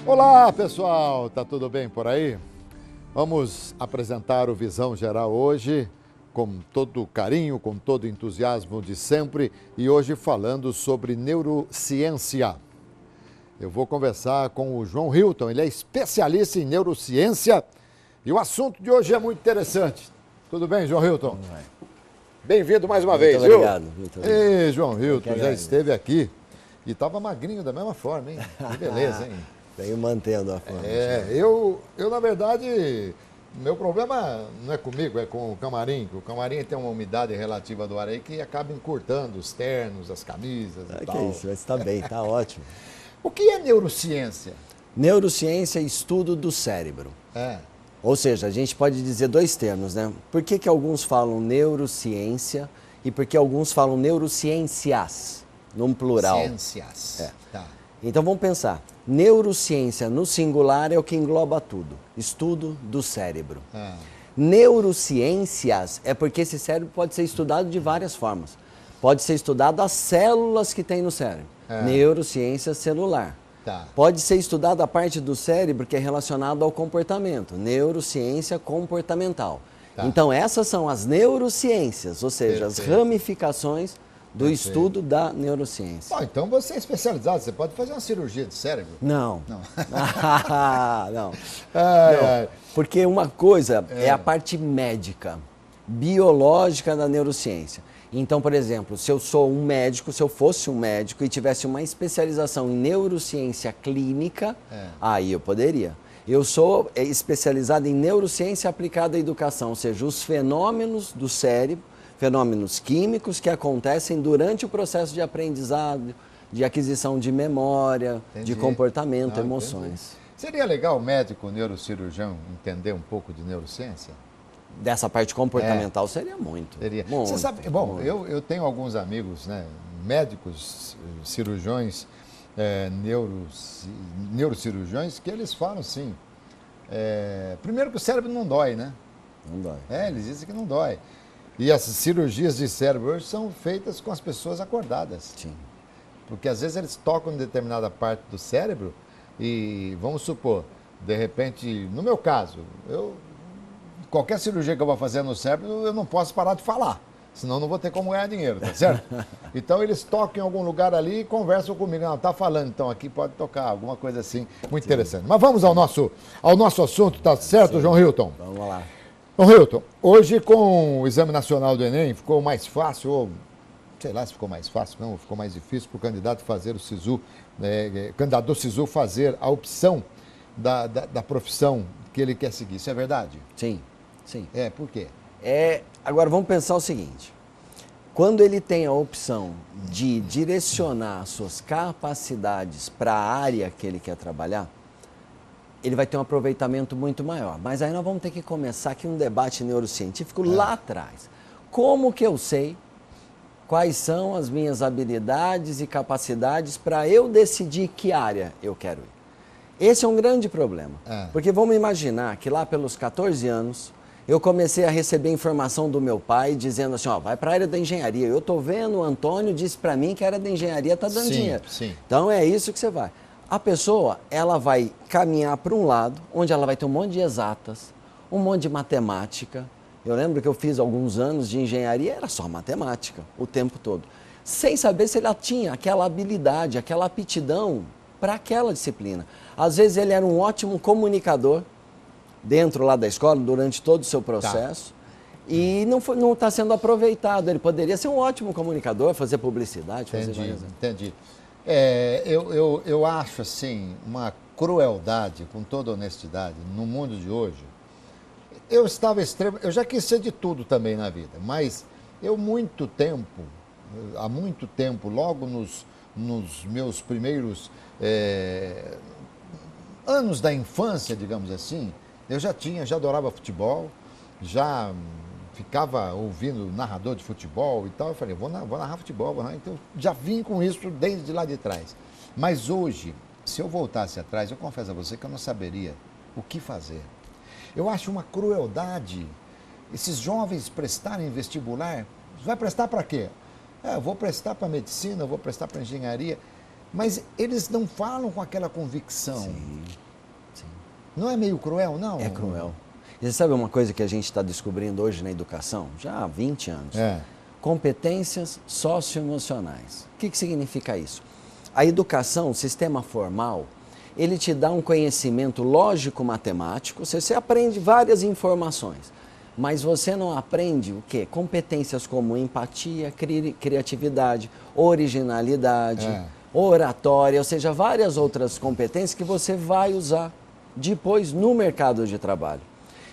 Olá, pessoal, tá tudo bem por aí? Vamos apresentar o Visão Geral hoje com todo carinho, com todo entusiasmo de sempre e hoje falando sobre neurociência. Eu vou conversar com o João Hilton, ele é especialista em neurociência e o assunto de hoje é muito interessante. Tudo bem, João Hilton? Bem-vindo mais uma vez, viu? Muito obrigado. Ei, João Hilton, já esteve aqui e estava magrinho da mesma forma, hein? Que beleza, hein? Venho mantendo a forma. Eu na verdade, meu problema não é comigo, é com o camarim. O camarim tem uma umidade relativa do ar aí que acaba encurtando os ternos, as camisas e tal. Que isso, mas está bem, está ótimo. O que é neurociência? Neurociência é estudo do cérebro. É. Ou seja, a gente pode dizer dois termos, né? Por que alguns falam neurociência e por que alguns falam neurociências, num plural? Ciências. É. Tá. Então vamos pensar. Neurociência no singular é o que engloba tudo. Estudo do cérebro. Neurociências é porque esse cérebro pode ser estudado de várias formas. Pode ser estudado as células que tem no cérebro. Neurociência celular. Tá. Pode ser estudado a parte do cérebro que é relacionada ao comportamento. Neurociência comportamental. Tá. Então essas são as neurociências, ou seja, as Perfeito. Perfeito. Do estudo da neurociência. Bom, então você é especializado, você pode fazer uma cirurgia de cérebro? Não. Não. Não. Ai. Porque uma coisa é a parte médica, biológica da neurociência. Então, por exemplo, se eu sou um médico, se eu fosse um médico e tivesse uma especialização em neurociência clínica, aí eu poderia. Eu sou especializado em neurociência aplicada à educação, ou seja, os fenômenos do cérebro, fenômenos químicos que acontecem durante o processo de aprendizado, de aquisição de memória, de comportamento, emoções. Entendi. Seria legal o médico, o neurocirurgião, entender um pouco de neurociência? Dessa parte comportamental seria muito. Seria. Muito, Você sabe, bom, muito. eu tenho alguns amigos, né, médicos, cirurgiões, neurocirurgiões, que eles falam assim, primeiro que o cérebro não dói, né? Não dói. Eles dizem que não dói. E as cirurgias de cérebro hoje são feitas com as pessoas acordadas. Sim. Porque às vezes eles tocam em determinada parte do cérebro e, vamos supor, de repente, no meu caso, qualquer cirurgia que eu vou fazer no cérebro, eu não posso parar de falar, senão não vou ter como ganhar dinheiro, tá certo? Então eles tocam em algum lugar ali e conversam comigo. Não, tá falando, então aqui pode tocar, alguma coisa assim, muito interessante. Mas vamos ao nosso assunto, tá certo, João Hilton? Vamos lá. João Hilton, hoje com o Exame Nacional do Enem ficou mais fácil, ou sei lá se ficou mais fácil, não, ficou mais difícil para o candidato fazer o SISU, candidato do SISU fazer a opção da profissão que ele quer seguir. Isso é verdade? Sim, sim. Por quê? Agora vamos pensar o seguinte. Quando ele tem a opção de direcionar suas capacidades para a área que ele quer trabalhar, ele vai ter um aproveitamento muito maior. Mas aí nós vamos ter que começar aqui um debate neurocientífico lá atrás. Como que eu sei quais são as minhas habilidades e capacidades para eu decidir que área eu quero ir? Esse é um grande problema. Porque vamos imaginar que lá pelos 14 anos, eu comecei a receber informação do meu pai dizendo assim, vai para a área da engenharia. Eu estou vendo, o Antônio disse para mim que a área da engenharia está dando dinheiro. Sim. Então é isso que você vai. A pessoa, ela vai caminhar para um lado, onde ela vai ter um monte de exatas, um monte de matemática. Eu lembro que eu fiz alguns anos de engenharia, era só matemática, o tempo todo. Sem saber se ela tinha aquela habilidade, aquela aptidão para aquela disciplina. Às vezes ele era um ótimo comunicador, dentro lá da escola, durante todo o seu processo, e não está sendo aproveitado. Ele poderia ser um ótimo comunicador, fazer publicidade, fazer várias coisas. Entendi. Eu acho, assim, uma crueldade, com toda honestidade, no mundo de hoje. Eu já quis ser de tudo também na vida, mas há muito tempo, logo nos meus primeiros anos da infância, digamos assim, eu já adorava futebol, já ficava ouvindo narrador de futebol e tal, eu falei, vou narrar futebol, então já vim com isso desde lá de trás. Mas hoje, se eu voltasse atrás, eu confesso a você que eu não saberia o que fazer. Eu acho uma crueldade esses jovens prestarem vestibular. Vai prestar para quê? Eu vou prestar para medicina, eu vou prestar para engenharia. Mas eles não falam com aquela convicção. Sim, sim. Não é meio cruel, não? É cruel. E você sabe uma coisa que a gente está descobrindo hoje na educação? Já há 20 anos. Competências socioemocionais. O que significa isso? A educação, o sistema formal, ele te dá um conhecimento lógico-matemático, você aprende várias informações, mas você não aprende o quê? Competências como empatia, criatividade, originalidade, oratória, ou seja, várias outras competências que você vai usar depois no mercado de trabalho.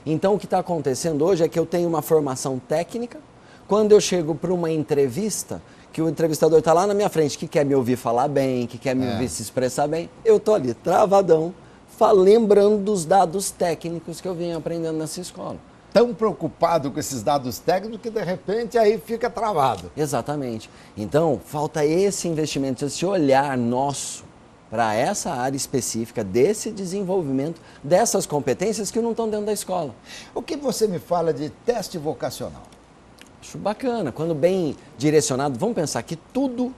Então, o que está acontecendo hoje é que eu tenho uma formação técnica, quando eu chego para uma entrevista, que o entrevistador está lá na minha frente, que quer me ouvir falar bem, que quer me ouvir se expressar bem, eu estou ali travadão, lembrando dos dados técnicos que eu venho aprendendo nessa escola. Tão preocupado com esses dados técnicos que de repente aí fica travado. Exatamente. Então, falta esse investimento, esse olhar nosso para essa área específica, desse desenvolvimento, dessas competências que não estão dentro da escola. O que você me fala de teste vocacional? Acho bacana, quando bem direcionado, vamos pensar que tudo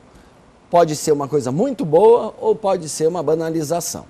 pode ser uma coisa muito boa ou pode ser uma banalização.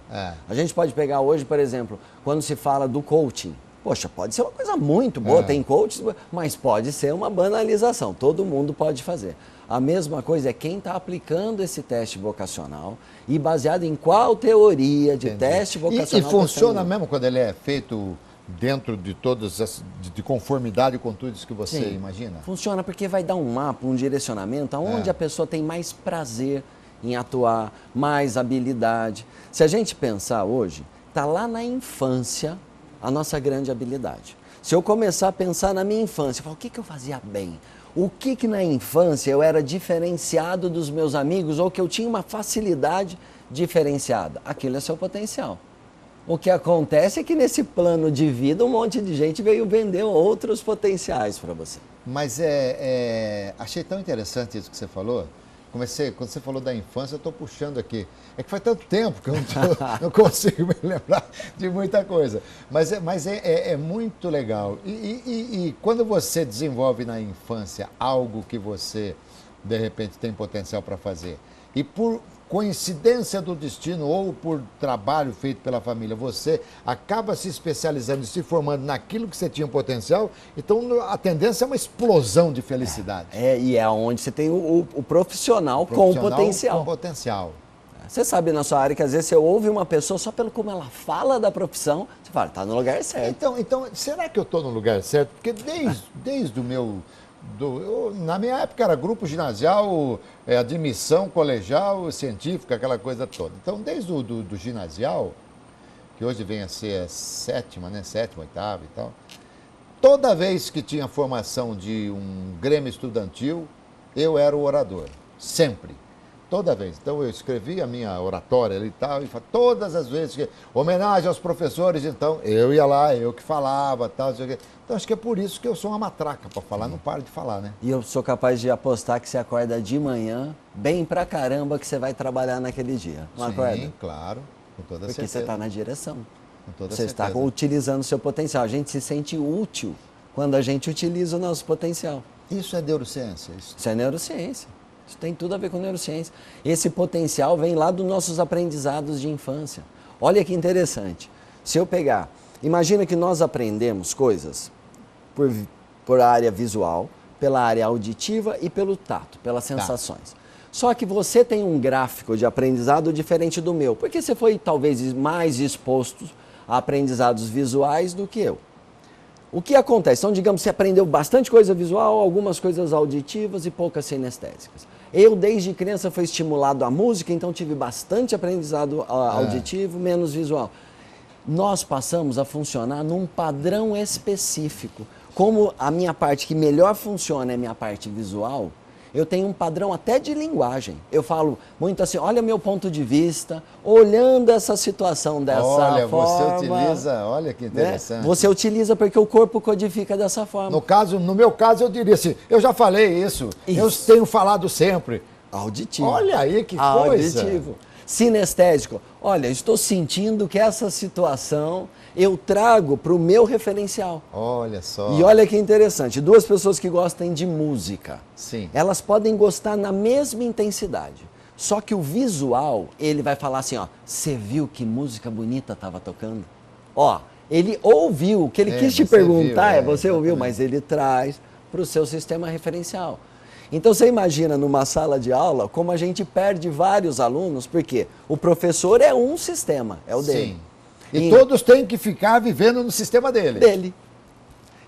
A gente pode pegar hoje, por exemplo, quando se fala do coaching. Poxa, pode ser uma coisa muito boa, tem coaches, mas pode ser uma banalização, todo mundo pode fazer. A mesma coisa é quem está aplicando esse teste vocacional e baseado em qual teoria de teste vocacional. E funciona mesmo quando ele é feito dentro de todas as, de conformidade com tudo isso que você imagina? Funciona porque vai dar um mapa, um direcionamento aonde a pessoa tem mais prazer em atuar, mais habilidade. Se a gente pensar hoje, está lá na infância a nossa grande habilidade. Se eu começar a pensar na minha infância, eu falo, o que eu fazia bem? O que na infância eu era diferenciado dos meus amigos ou que eu tinha uma facilidade diferenciada? Aquilo é seu potencial. O que acontece é que nesse plano de vida um monte de gente veio vender outros potenciais para você. Mas achei tão interessante isso que você falou. Quando você falou da infância, eu estou puxando aqui. É que faz tanto tempo que eu não consigo me lembrar de muita coisa. Mas é muito legal. E quando você desenvolve na infância algo que você, de repente, tem potencial para fazer, e por coincidência do destino ou por trabalho feito pela família, você acaba se especializando e se formando naquilo que você tinha potencial, então a tendência é uma explosão de felicidade. E é onde você tem o profissional com potencial. Com potencial. Você sabe na sua área que às vezes você ouve uma pessoa só pelo como ela fala da profissão, você fala, está no lugar certo. Então será que eu estou no lugar certo? Porque desde o meu... na minha época era grupo ginasial, admissão colegial, científica, aquela coisa toda. Então, desde do ginasial, que hoje vem a ser a sétima, oitava e tal, toda vez que tinha formação de um grêmio estudantil, eu era o orador, sempre. Toda vez. Então, eu escrevi a minha oratória ali e tal, e todas as vezes que... Homenagem aos professores, então, eu ia lá, eu que falava, tal, não sei o quê. Então, acho que é por isso que eu sou uma matraca para falar, não paro de falar, né? E eu sou capaz de apostar que você acorda de manhã, bem pra caramba que você vai trabalhar naquele dia. Não acorda? Sim, claro, com toda certeza. Porque você está na direção. Com toda você certeza. está utilizando o seu potencial. A gente se sente útil quando a gente utiliza o nosso potencial. Isso é neurociência? Isso é neurociência. Isso tem tudo a ver com neurociência. Esse potencial vem lá dos nossos aprendizados de infância. Olha que interessante. Se eu pegar... Imagina que nós aprendemos coisas por área visual, pela área auditiva e pelo tato, pelas sensações. Só que você tem um gráfico de aprendizado diferente do meu, porque você foi talvez mais exposto a aprendizados visuais do que eu. O que acontece? Então, digamos, você aprendeu bastante coisa visual, algumas coisas auditivas e poucas sinestésicas. Eu, desde criança, fui estimulado à música, então tive bastante aprendizado auditivo, menos visual. Nós passamos a funcionar num padrão específico. Como a minha parte que melhor funciona é a minha parte visual, eu tenho um padrão até de linguagem. Eu falo muito assim, olha meu ponto de vista, olhando essa situação dessa forma. Olha, você utiliza, olha que interessante. Né? Você utiliza porque o corpo codifica dessa forma. No meu caso, eu diria assim, eu já falei isso. Eu tenho falado sempre. Auditivo. Olha aí que coisa. Auditivo. Sinestésico. Olha, estou sentindo que essa situação eu trago para o meu referencial. Olha só. E olha que interessante, duas pessoas que gostam de música. Sim. Elas podem gostar na mesma intensidade. Só que o visual, ele vai falar assim, ó, você viu que música bonita estava tocando? Ó, ele ouviu, o que ele quis te perguntar você ouviu, mas ele traz para o seu sistema referencial. Então você imagina numa sala de aula como a gente perde vários alunos, porque o professor é um sistema, é o dele. Sim. E todos têm que ficar vivendo no sistema dele.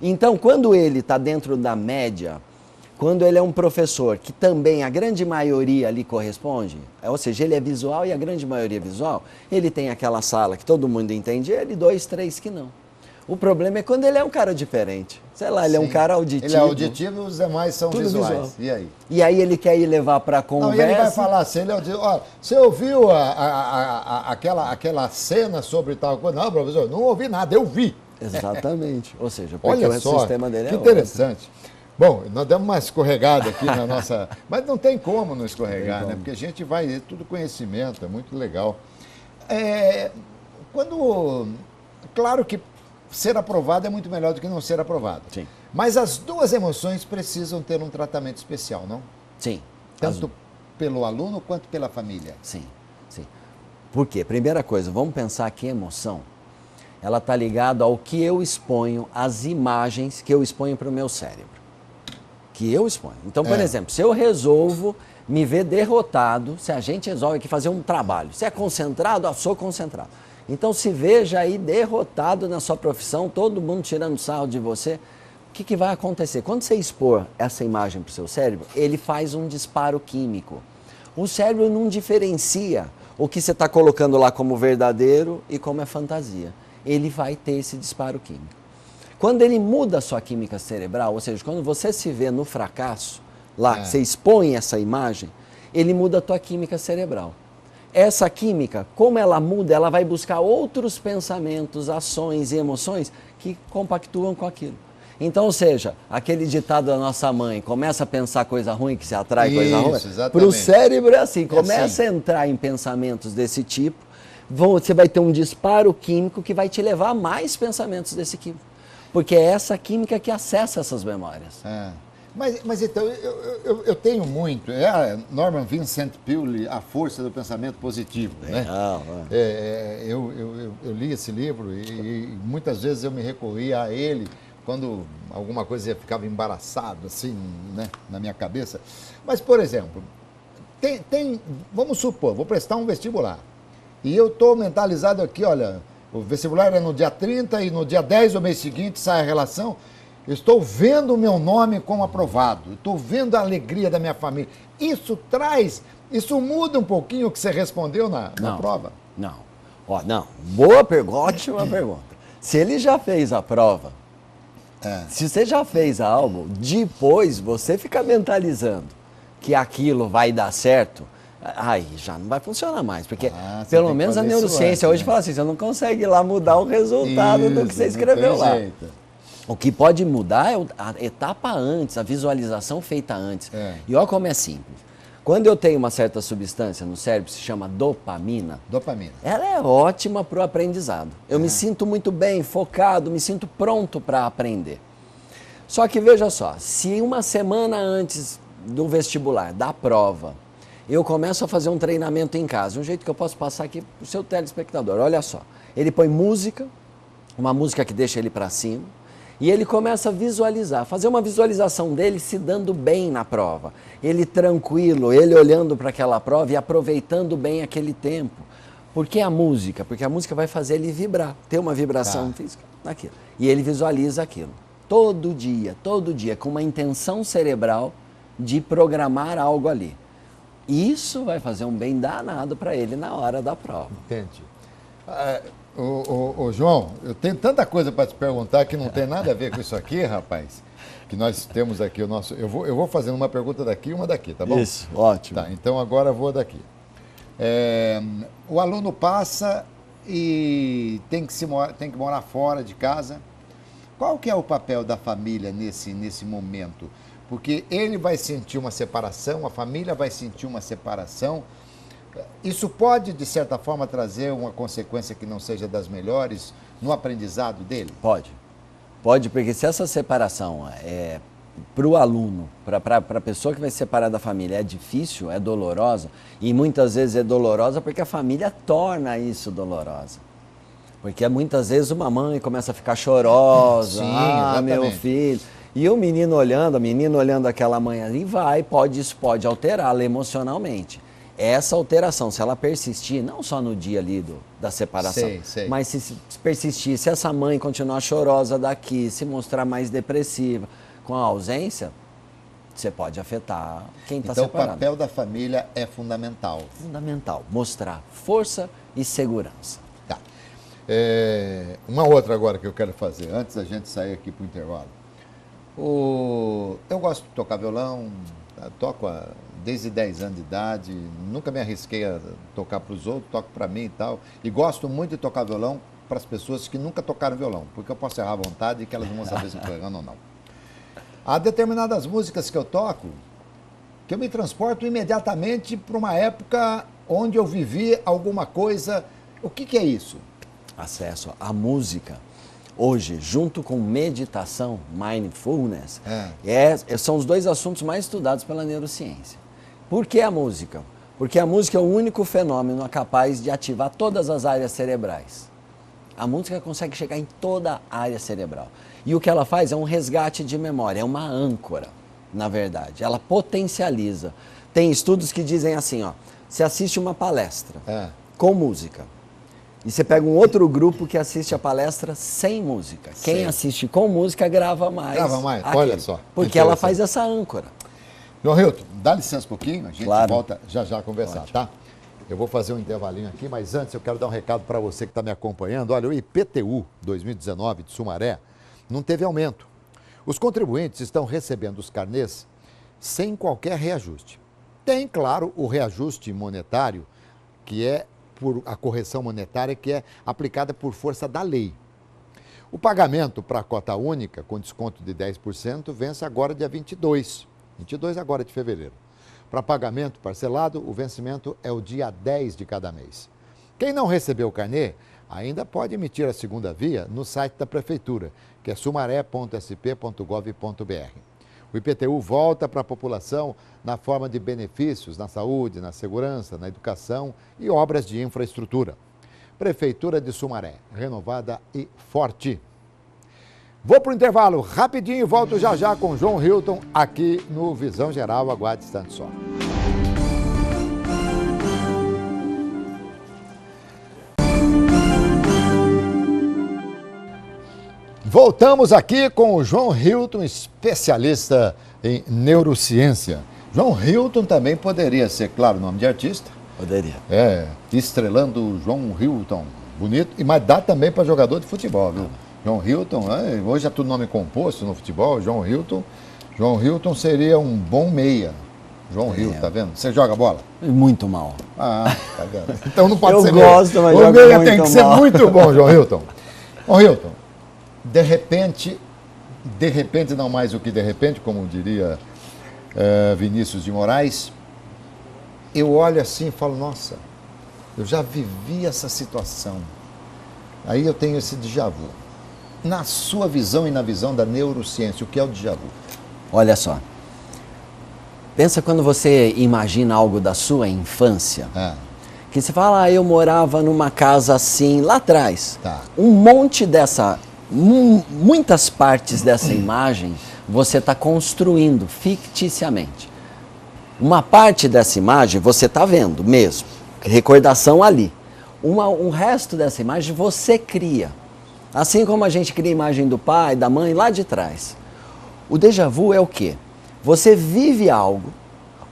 Então, quando ele está dentro da média, quando ele é um professor que também a grande maioria ali corresponde, ou seja, ele é visual e a grande maioria é visual, ele tem aquela sala que todo mundo entende, ele 2, 3 que não. O problema é quando ele é um cara diferente. Sei lá, ele é um cara auditivo. Ele é auditivo e os demais são visuais. Visual. E aí? E aí ele quer ir levar para a conversa. Não, e ele vai falar assim, ele é auditivo. Ó, você ouviu aquela cena sobre tal coisa? Não, professor, não ouvi nada, eu vi. Exatamente. Ou seja, porque olha o só, sistema dele é que interessante. Bom, nós demos uma escorregada aqui na nossa... Mas não tem como não escorregar, né? Porque a gente vai... É tudo conhecimento, é muito legal. Claro que ser aprovado é muito melhor do que não ser aprovado. Sim. Mas as duas emoções precisam ter um tratamento especial, não? Sim. Tanto pelo aluno quanto pela família. Sim, sim. Por quê? Primeira coisa, vamos pensar que emoção, ela está ligada ao que eu exponho, às imagens que eu exponho para o meu cérebro. Que eu exponho. Então, por exemplo, se eu resolvo me ver derrotado, se a gente resolve aqui fazer um trabalho, se é concentrado, eu sou concentrado. Então, se veja aí derrotado na sua profissão, todo mundo tirando sarro de você, o que vai acontecer? Quando você expor essa imagem para o seu cérebro, ele faz um disparo químico. O cérebro não diferencia o que você está colocando lá como verdadeiro e como é fantasia. Ele vai ter esse disparo químico. Quando ele muda a sua química cerebral, ou seja, quando você se vê no fracasso, lá, você expõe essa imagem, ele muda a tua química cerebral. Essa química, como ela muda, ela vai buscar outros pensamentos, ações e emoções que compactuam com aquilo. Então, ou seja, aquele ditado da nossa mãe, começa a pensar coisa ruim que se atrai coisa ruim, para o cérebro é assim, começa a entrar em pensamentos desse tipo, você vai ter um disparo químico que vai te levar a mais pensamentos desse químico. Porque é essa química que acessa essas memórias. Mas então, eu tenho muito. Norman Vincent Peale, A Força do Pensamento Positivo. Né? Eu li esse livro e muitas vezes eu me recorria a ele quando alguma coisa ficava embaraçado, assim, né, na minha cabeça. Mas, por exemplo, vamos supor, vou prestar um vestibular. E eu estou mentalizado aqui, olha, o vestibular é no dia 30 e no dia 10 do mês seguinte sai a relação. Eu estou vendo o meu nome como aprovado, estou vendo a alegria da minha família. Isso muda um pouquinho o que você respondeu na prova? Não. Não. Boa pergunta, ótima pergunta. Se ele já fez a prova, se você já fez algo, depois você fica mentalizando que aquilo vai dar certo, aí já não vai funcionar mais, porque pelo menos a neurociência hoje fala assim, você não consegue lá mudar o resultado do que você escreveu lá. O que pode mudar é a etapa antes, a visualização feita antes. E olha como é simples. Quando eu tenho uma certa substância no cérebro, se chama dopamina. Ela é ótima para o aprendizado. Eu me sinto muito bem, focado, me sinto pronto para aprender. Só que veja só, se uma semana antes do vestibular, da prova, eu começo a fazer um treinamento em casa, um jeito que eu posso passar aqui para o seu telespectador, olha só. Ele põe música, uma música que deixa ele para cima, e ele começa a visualizar, fazer uma visualização dele se dando bem na prova. Ele tranquilo, ele olhando para aquela prova e aproveitando bem aquele tempo. Por que a música? Porque a música vai fazer ele vibrar, ter uma vibração física naquilo. E ele visualiza aquilo. Todo dia, com uma intenção cerebral de programar algo ali. Isso vai fazer um bem danado para ele na hora da prova. Entendi. João, eu tenho tanta coisa para te perguntar que não tem nada a ver com isso aqui, rapaz. Que nós temos aqui o nosso... Eu vou fazendo uma pergunta daqui e uma daqui, tá bom? Isso, ótimo. Tá, então agora eu vou daqui. O aluno passa e tem que morar fora de casa. Qual que é o papel da família nesse momento? Porque ele vai sentir uma separação, a família vai sentir uma separação. Isso pode, de certa forma, trazer uma consequência que não seja das melhores no aprendizado dele? Pode, porque se essa separação para o aluno, para a pessoa que vai se separar da família, é difícil, é dolorosa, e muitas vezes é dolorosa porque a família torna isso dolorosa. Porque muitas vezes uma mãe começa a ficar chorosa, Sim, meu filho. E o menino olhando, a menina olhando aquela mãe ali, isso pode alterá-la emocionalmente. Essa alteração, se ela persistir, não só no dia ali da separação, mas se persistir, se essa mãe continuar chorosa daqui, se mostrar mais depressiva, com a ausência, você pode afetar quem está separado. Então o papel da família é fundamental. Fundamental, mostrar força e segurança. Tá. Uma outra agora que eu quero fazer, antes da gente sair aqui para o intervalo. Eu gosto de tocar violão, toco desde 10 anos de idade, nunca me arrisquei a tocar para os outros, toco para mim e tal. E gosto muito de tocar violão para as pessoas que nunca tocaram violão, porque eu posso errar à vontade e que elas não vão saber se eu estou errando ou não. Há determinadas músicas que eu toco que eu me transporto imediatamente para uma época onde eu vivi alguma coisa. O que é isso? Acesso à música. Hoje, junto com meditação, mindfulness, são os dois assuntos mais estudados pela neurociência. Por que a música? Porque a música é o único fenômeno capaz de ativar todas as áreas cerebrais. A música consegue chegar em toda a área cerebral. E o que ela faz é um resgate de memória, é uma âncora, na verdade. Ela potencializa. Tem estudos que dizem assim, ó, você assiste uma palestra com música. E você pega um outro grupo que assiste a palestra sem música. Quem assiste com música grava mais. Grava mais, olha só. Porque ela faz essa âncora. João Hilton, dá licença um pouquinho, a gente volta já a conversar, Ótimo. tá? Eu vou fazer um intervalinho aqui, mas antes eu quero dar um recado para você que está me acompanhando. Olha, o IPTU 2019 de Sumaré não teve aumento. Os contribuintes estão recebendo os carnês sem qualquer reajuste. Tem, claro, o reajuste monetário, que é por a correção monetária que é aplicada por força da lei. O pagamento para a cota única, com desconto de 10%, vence agora dia 22 agora de fevereiro. Para pagamento parcelado, o vencimento é o dia 10 de cada mês. Quem não recebeu o carnê, ainda pode emitir a segunda via no site da Prefeitura, que é sumaré.sp.gov.br. O IPTU volta para a população na forma de benefícios na saúde, na segurança, na educação e obras de infraestrutura. Prefeitura de Sumaré, renovada e forte. Vou para o intervalo rapidinho e volto já com João Hilton aqui no Visão Geral. Aguarde instante só. Voltamos aqui com o João Hilton, especialista em neurociência. João Hilton também poderia ser, claro, nome de artista. Poderia. Estrelando o João Hilton. Bonito, mas dá também para jogador de futebol, viu? João Hilton, hoje é tudo nome composto no futebol. João Hilton seria um bom meia. João Hilton, tá vendo? Você joga bola? Muito mal. Tá vendo? Então não pode ser meia. Eu gosto, mas o meia tem que ser muito bom, João Hilton. João Hilton, de repente não mais do que de repente, como diria Vinícius de Moraes, eu olho assim e falo, nossa, eu já vivi essa situação. Aí eu tenho esse déjà vu. Na sua visão e na visão da neurociência, o que é o déjà vu? Olha só. Pensa quando você imagina algo da sua infância. Que você fala, eu morava numa casa assim, lá atrás. Tá. Muitas partes dessa imagem você está construindo ficticiamente. Uma parte dessa imagem você está vendo mesmo, recordação ali. Um resto dessa imagem você cria. Assim como a gente cria a imagem do pai, da mãe, lá de trás. O déjà vu é o quê? Você vive algo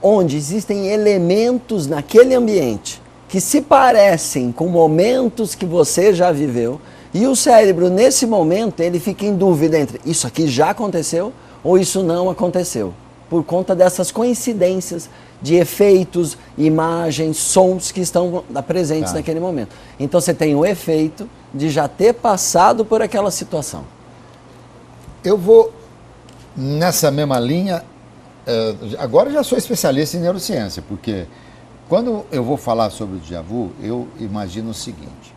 onde existem elementos naquele ambiente que se parecem com momentos que você já viveu e o cérebro, nesse momento, ele fica em dúvida entre isso aqui já aconteceu ou isso não aconteceu. Por conta dessas coincidências de efeitos, imagens, sons que estão presentes naquele momento. Então você tem o efeito de já ter passado por aquela situação. Eu vou nessa mesma linha, agora eu já sou especialista em neurociência, porque quando eu vou falar sobre o déjà vu, eu imagino o seguinte.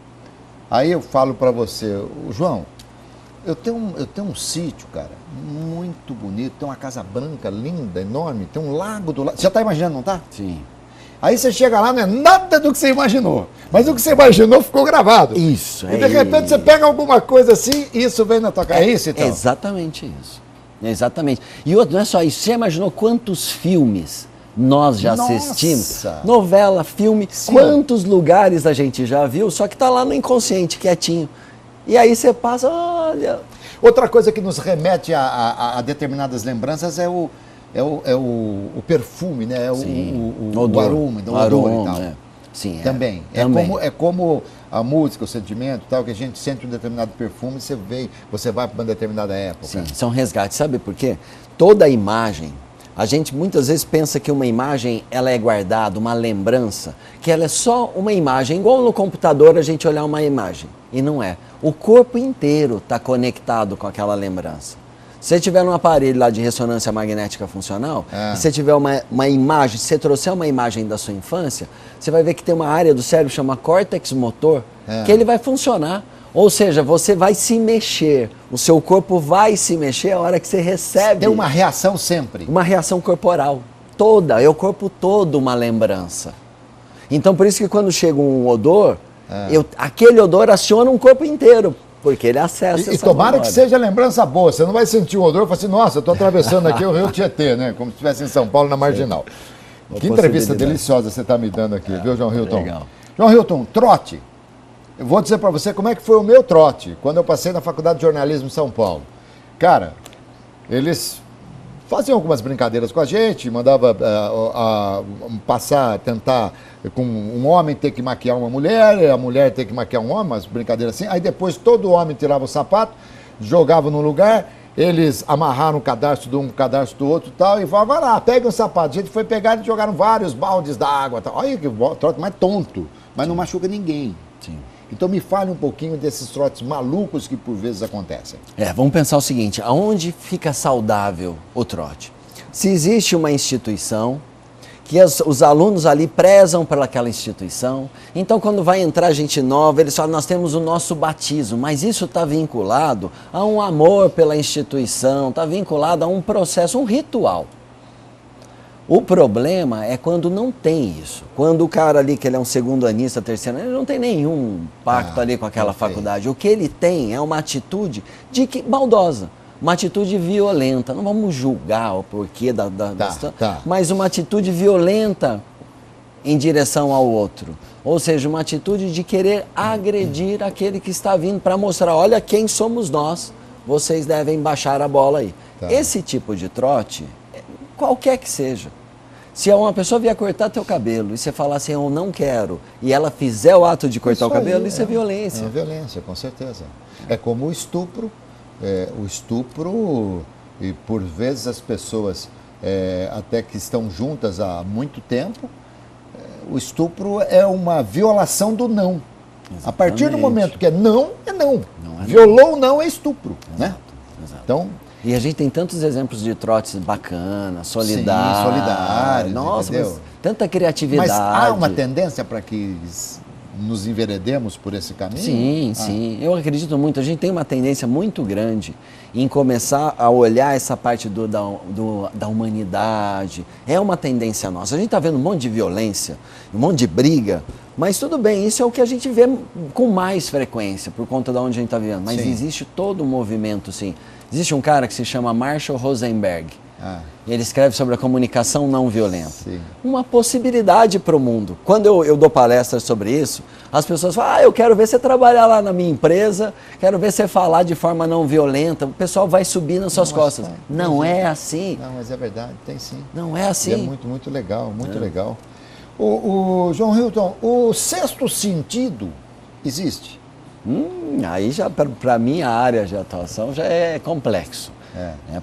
Aí eu falo para você, João, Eu tenho um sítio, cara, muito bonito, tem uma casa branca, linda, enorme, tem um lago do lado. Você já está imaginando, não tá? Sim. Aí você chega lá, não é nada do que você imaginou. Mas o que você imaginou ficou gravado. Isso. E de repente você pega alguma coisa assim e isso vem na tua cara. É isso, então? É exatamente isso. Exatamente. E outro, não é só isso. Você imaginou quantos filmes nós já assistimos? Novela, filme, sim, quantos lugares a gente já viu, só que está lá no inconsciente, quietinho. E aí você passa, olha... Outra coisa que nos remete a determinadas lembranças é o perfume, né? O odor. Aroma, o odor e tal. É. Sim, também. Também. É como a música, o sentimento tal, que a gente sente um determinado perfume e você vai para uma determinada época. Sim, são resgates. Sabe por quê? Toda imagem, a gente muitas vezes pensa que uma imagem ela é guardada, uma lembrança, que ela é só uma imagem, igual no computador a gente olhar uma imagem. E não é. O corpo inteiro está conectado com aquela lembrança. Se você tiver um aparelho lá de ressonância magnética funcional, e você tiver uma imagem, se você trouxer uma imagem da sua infância, você vai ver que tem uma área do cérebro chamada córtex motor, que ele vai funcionar. Ou seja, você vai se mexer, o seu corpo vai se mexer a hora que você recebe. Tem uma reação sempre. Uma reação corporal. Toda, é o corpo todo uma lembrança. Então por isso que quando chega um odor, aquele odor aciona um corpo inteiro. Porque ele acessa essa tomara memória. Que seja lembrança boa. Você não vai sentir o odor e falar assim, nossa, eu estou atravessando aqui o Rio Tietê, né? Como se estivesse em São Paulo, na Marginal. Que entrevista deliciosa você está me dando aqui, viu, João Hilton? Legal. João Hilton, trote. Eu vou dizer para você como é que foi o meu trote, quando eu passei na Faculdade de Jornalismo em São Paulo. Cara, eles faziam algumas brincadeiras com a gente, mandava tentar com um homem ter que maquiar uma mulher, a mulher ter que maquiar um homem, umas brincadeiras assim. Aí depois todo homem tirava o sapato, jogava no lugar, eles amarraram o cadarço de um, cadarço do outro e tal, e falavam, vai lá, pega um sapato. A gente foi pegar e jogaram vários baldes d'água. Olha que trote mais tonto, mas não machuca ninguém. Sim. Então me fale um pouquinho desses trotes malucos que por vezes acontecem. Vamos pensar o seguinte, aonde fica saudável o trote? Se existe uma instituição, que os alunos ali prezam por aquela instituição, então quando vai entrar gente nova, eles falam, nós temos o nosso batismo, mas isso está vinculado a um amor pela instituição, está vinculado a um processo, um ritual. O problema é quando não tem isso. Quando o cara ali, que ele é um segundo anista, terceiro anista, ele não tem nenhum pacto ali com aquela faculdade. O que ele tem é uma atitude maldosa, uma atitude violenta. Não vamos julgar o porquê mas uma atitude violenta em direção ao outro. Ou seja, uma atitude de querer agredir aquele que está vindo para mostrar, olha quem somos nós, vocês devem baixar a bola aí. Esse tipo de trote, qualquer que seja. Se uma pessoa vier cortar teu cabelo e você falar assim, eu não quero, e ela fizer o ato de cortar o cabelo, isso é violência. É violência, com certeza. É como o estupro. O estupro, e por vezes as pessoas até que estão juntas há muito tempo, o estupro é uma violação do não. Exatamente. A partir do momento que é não, é não. Violou o não é estupro. Exato, né? Exato. Então, e a gente tem tantos exemplos de trotes bacanas, solidários. Sim, solidários, nossa, entendeu? Mas tanta criatividade. Mas há uma tendência para que nos enveredemos por esse caminho? Sim, sim. Eu acredito muito. A gente tem uma tendência muito grande em começar a olhar essa parte da humanidade. É uma tendência nossa. A gente está vendo um monte de violência, um monte de briga, mas tudo bem, isso é o que a gente vê com mais frequência, por conta de onde a gente está vivendo. Mas existe todo um movimento, sim. Existe um cara que se chama Marshall Rosenberg. Ele escreve sobre a comunicação não violenta. Sim. Uma possibilidade para o mundo. Quando eu dou palestras sobre isso, as pessoas falam, eu quero ver você trabalhar lá na minha empresa, quero ver você falar de forma não violenta, o pessoal vai subir nas suas costas. Não é assim. Não, mas é verdade, tem sim. Não é assim. E é muito legal, muito legal. O João Hilton, o sexto sentido existe? Aí já, para mim, a área de atuação já é complexo.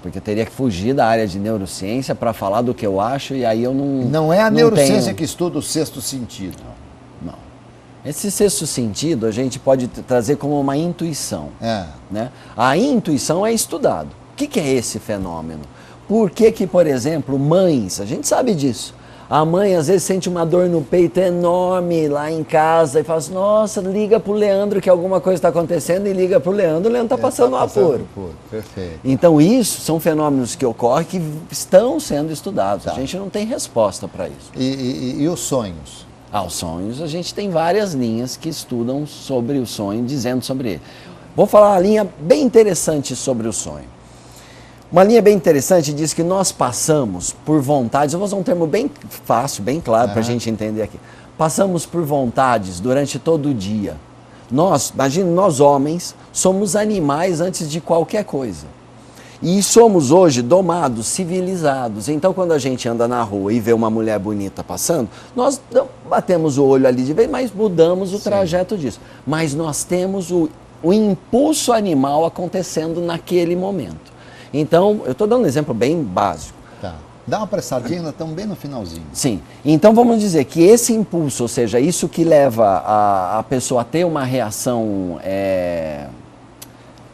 Porque eu teria que fugir da área de neurociência para falar do que eu acho e aí eu não. Não é a neurociência que estuda o sexto sentido. Não. Esse sexto sentido a gente pode trazer como uma intuição. Né? A intuição é estudado. O que é esse fenômeno? Por que, por exemplo, mães, a gente sabe disso, A mãe às vezes sente uma dor no peito enorme lá em casa e fala assim, nossa, liga pro Leandro que alguma coisa está acontecendo e liga pro Leandro, o Leandro está passando um apuro. Perfeito. Então isso são fenômenos que ocorrem que estão sendo estudados. Tá. A gente não tem resposta para isso. E os sonhos? Os sonhos, a gente tem várias linhas que estudam sobre o sonho, dizendo sobre ele. Vou falar uma linha bem interessante sobre o sonho. Uma linha bem interessante diz que nós passamos por vontades, eu vou usar um termo bem fácil, bem claro para a gente entender aqui. Passamos por vontades durante todo o dia. Imagina, nós homens somos animais antes de qualquer coisa. E somos hoje domados, civilizados. Então quando a gente anda na rua e vê uma mulher bonita passando, nós batemos o olho ali de vez, mas mudamos o trajeto disso. Mas nós temos o impulso animal acontecendo naquele momento. Então, eu estou dando um exemplo bem básico. Tá. Dá uma pressadinha, nós estamos bem no finalzinho. Sim. Então, vamos dizer que esse impulso, ou seja, isso que leva a pessoa a ter uma reação...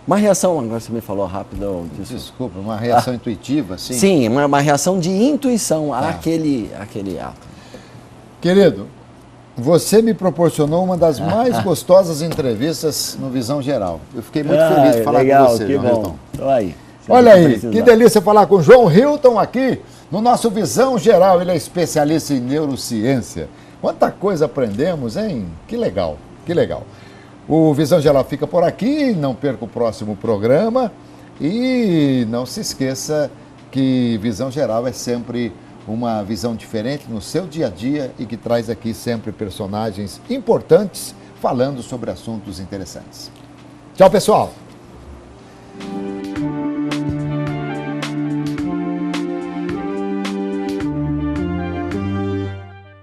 Uma reação, agora você me falou rápido. Desculpa, uma reação intuitiva, sim? Sim, uma reação de intuição àquele ato. Querido, você me proporcionou uma das mais gostosas entrevistas no Visão Geral. Eu fiquei muito feliz de falar com você, João Hilton. Estou aí. Olha aí, que delícia falar com o João Hilton aqui no nosso Visão Geral. Ele é especialista em neurociência. Quanta coisa aprendemos, hein? Que legal, que legal. O Visão Geral fica por aqui, não perca o próximo programa e não se esqueça que Visão Geral é sempre uma visão diferente no seu dia a dia e que traz aqui sempre personagens importantes falando sobre assuntos interessantes. Tchau, pessoal!